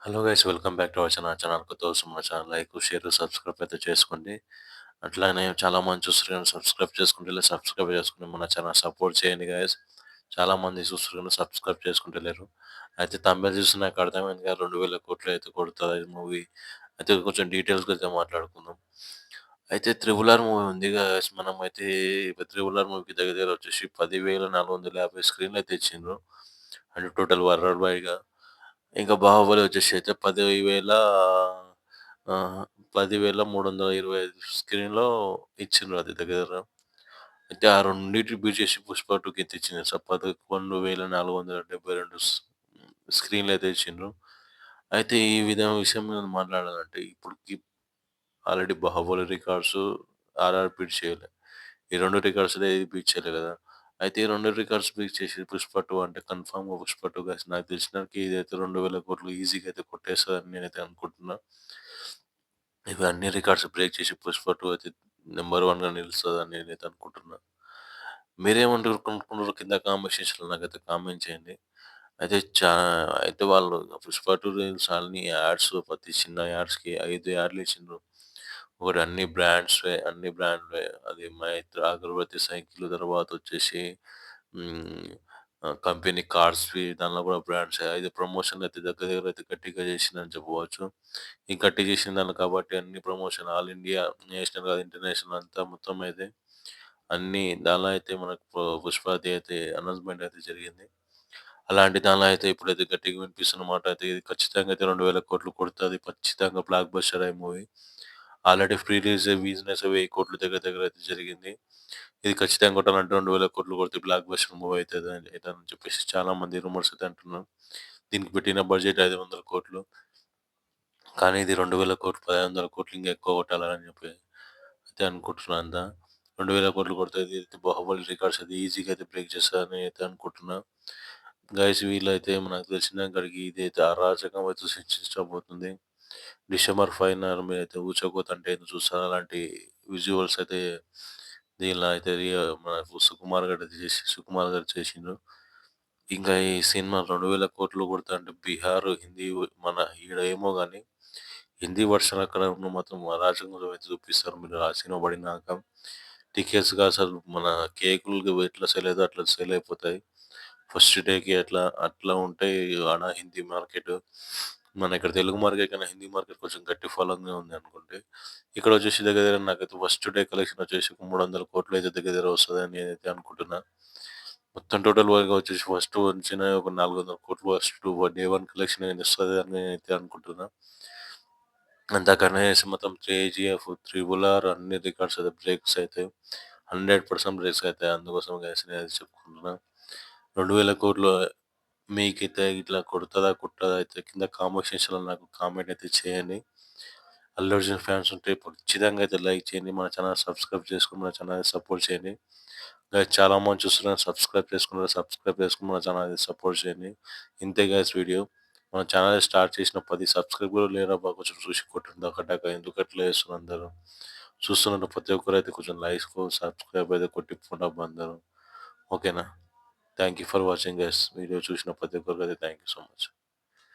Hello guys, welcome back to our channel. కొత్త వస్తున్న మన ఛానల్ లైక్, షేర్, సబ్స్క్రైబ్ అయితే చేసుకోండి. అట్లానే చాలా మంది చూస్తున్నారు కానీ సబ్స్క్రైబ్ చేసుకుని మన ఛానల్ సపోర్ట్ చేయండి గైస్. చాలా మంది చూస్తున్నారు కానీ సబ్స్క్రైబ్ చేసుకుంటలేరు. అయితే తమిళ చూస్తే నాకు అర్థమైంది కదా, 2000 కోట్లు అయితే కొడుతుంది మూవీ. అయితే కొంచెం డీటెయిల్స్గా అయితే మాట్లాడుకుందాం. అయితే త్రిబుల్ ఆర్ మూవీ ఉంది గైస్. మనం అయితే త్రిబుల్ ఆర్ మూవీకి దగ్గర దగ్గర వచ్చేసి 10,450 స్క్రీన్లు అయితే ఇచ్చిండ్రు. అంటే టోటల్ వరల్డ్ వైడ్గా. ఇంకా 'బాహుబలి' వచ్చేసి అయితే 10,325 స్క్రీన్‌లో ఇచ్చిండ్రు అది దగ్గర దగ్గర. అయితే ఆ రెండిటిని బీట్ చేసి 'పుష్ప 2' అయితే ఇచ్చింది. 11,472 స్క్రీన్‌లయితే ఇచ్చిండ్రు. అయితే ఈ విషయం మీద మాట్లాడాలంటే ఇప్పటికి already 'Baahubali' records 'RR' beat చేయలే. ఈ 2 రికార్డ్స్ ఏది బీట్ చేయలే కదా! అయితే ఈ 2 రికార్డ్స్ బీట్ చేసి 'పుష్ప 2' అంటే కన్ఫర్మ్‌గా 'పుష్ప 2' గైస్ నాకు తెలిసినవరకు ఇదైతే 2,000,00,00,000 ఈజీగా అయితే కొట్టేస్తదని నేనైతే అనుకుంటున్నా. ఇవి అన్ని రికార్డ్స్ బ్రేక్ చేసి 'పుష్ప 2' అయితే నంబర్ 1గా నిలుస్తదని నేనైతే అనుకుంటున్నా. మీరేమనుకుంటున్నారో కింద కామెంట్ సెక్షన్‌లో నాకైతే కామెంట్ చేయండి. అయితే అయితే వాళ్ళు 'పుష్ప 2' రీల్స్ అన్ని యాడ్స్ ప్రతి చిన్న యాడ్స్‌కి 5 యాడ్లు ఇచ్చిండ్రు. ఒకటి అన్ని బ్రాండ్‌లే. అది 'మైత్ర' అగరబత్తి సైకిల్, తర్వాత వచ్చేసి హ్మ్. కంపెనీ కార్స్‌వి దానిలో కూడా బ్రాండ్స్ 5 ప్రమోషన్‌లు అయితే దగ్గర దగ్గర అయితే గట్టిగా చేసిందని చెప్పవచ్చు. ఈ గట్టిగా చేసిన దాంట్లో కాబట్టి అన్ని ప్రమోషన్ ఆల్ ఇండియా, నేషనల్ కాదు ఇంటర్నేషనల్ అంతా మొత్తం అయితే అన్నీ దానిలో అయితే మనకు 'పుష్పది' అయితే అనౌన్స్‌మెంట్ అయితే జరిగింది. అలాంటి దానిలో అయితే ఇప్పుడైతే గట్టిగా వినిపిస్తున్న మాట అయితే ఇది ఖచ్చితంగా అయితే 2,000,00,00,000 కొడతది. ఖచ్చితంగా బ్లాక్ బస్టర్ అయ్యే movie. Already pre release business 1,000,00,00,000 దగ్గర దగ్గర అయితే జరిగింది. ఇది ఖచ్చితంగా కొట్టాలంటే 2,000,00,00,000 కొడితే బ్లాక్ బస్టర్ మూవీ అయితదని అయితదని చెప్పేసి చాలా మంది రూమర్స్ అయితే అంటున్నారు. దీనికి పెట్టిన బడ్జెట్ 500,00,00,000. కానీ ఇది 2,000,00,00,000, 1,500,00,00,000 ఇంకా ఎక్కువ కొట్టాలని చెప్పి అయితే అనుకుంటున్నా అంతా. 2,000,00,00,000 కొడితే ఇది 'బాహుబలి' రికార్డ్స్ అయితే ఈజీగా అయితే బ్రేక్ చేస్తదని అయితే అనుకుంటున్నా. గైస్ వీళ్ళైతే మనకు తెలిసిన కాడికి ఇదైతే అరాచకం అయితే సృష్టించబోతుంది. డిసెంబర్ 5న మీరైతే ఊచకోత ఏందో చూస్తారు. అలాంటి విజువల్స్ అయితే దీనిలో అయితే మన సుకుమార్ గారు చేసిండ్రు. ఇంకా ఈ సినిమా 2,000,00,00,000 కొడతాంటే బీహార్, హిందీ మన ఈడ ఏమో గాని హిందీ వర్షన్ అక్కడ మాత్రం అరాచకం అయితే చూపిస్తారు. మీరు ఆ సినిమా పడినాక టికెట్స్‌గా అసలు మన కేకులకి ఎట్లా సేల్ అయితదో అట్లా సేల్ అయిపోతాయి. ఫస్ట్ డేకి అట్లా ఉంటాయి ఆడ హిందీ మార్కెట్. మన ఇక్కడ తెలుగు మార్కెట్ కన్నా హిందీ మార్కెట్ కొంచెం గట్టి ఫాలోయింగే ఉంది అనుకుంటే. ఇక్కడ వచ్చేసి దగ్గర దగ్గర నాకైతే ఫస్ట్ డే కలెక్షన్ వచ్చేసి ఒక 300,00,00,000 అయితే దగ్గర దగ్గర వస్తదని నేనైతే అనుకుంటున్నా. మొత్తం టోటల్ వర్క్‌గా వచ్చేసి ఫస్ట్ వచ్చిన ఒక 400,00,00,000 ఫస్ట్ డే 1 కలెక్షన్ వస్తదని నేనైతే అనుకుంటున్నా. అంతకన్నా చేసి మొత్తం కేజీఎఫ్, 'త్రిబుల్ ఆర్' అన్ని రికార్డ్స్ అయితే బ్రేక్స్ అయితాయి. 100% బ్రేక్స్ అయితాయి. అందుకోసం గైస్ నేనైతే చెప్పుకుంటున్నా. 2,000,00,00,000 మీకైతే ఇట్లా కొడతదా? కొట్టదా? అయితే కింద కామెంట్ సెక్షన్‌లో నాకు కామెంట్ అయితే చేయండి. అల్లు అర్జున్ ఫ్యాన్స్ ఉంటే ఖచ్చితంగా అయితే లైక్ చేయండి. మన ఛానల్ సబ్స్క్రైబ్ చేసుకొని మన ఛానల్‌ని సపోర్ట్ చేయండి. గైస్ చాలా మంది చూస్తున్నారు. సబ్స్క్రైబ్ చేసుకొని మన ఛానల్‌ని సపోర్ట్ చేయండి. ఇంతే గైస్ వీడియో. మన ఛానల్ స్టార్ట్ చేసిన 10 సబ్స్క్రైబ్ కూడా లేరబ్బా! కొంచెం చూసి కొట్టండి టక ఎందుకు అట్లా చేస్తున్నారు అందరూ. చూస్తున్న ప్రతి ఒక్కరైతే కొంచెం సబ్స్క్రైబ్ అయితే కొట్టించుకోండబ్బా అందరూ. ఓకేనా? Thank you for watching guys. Video చూసిన ప్రతి ఒక్కరికైతే థాంక్ యూ సో మచ్.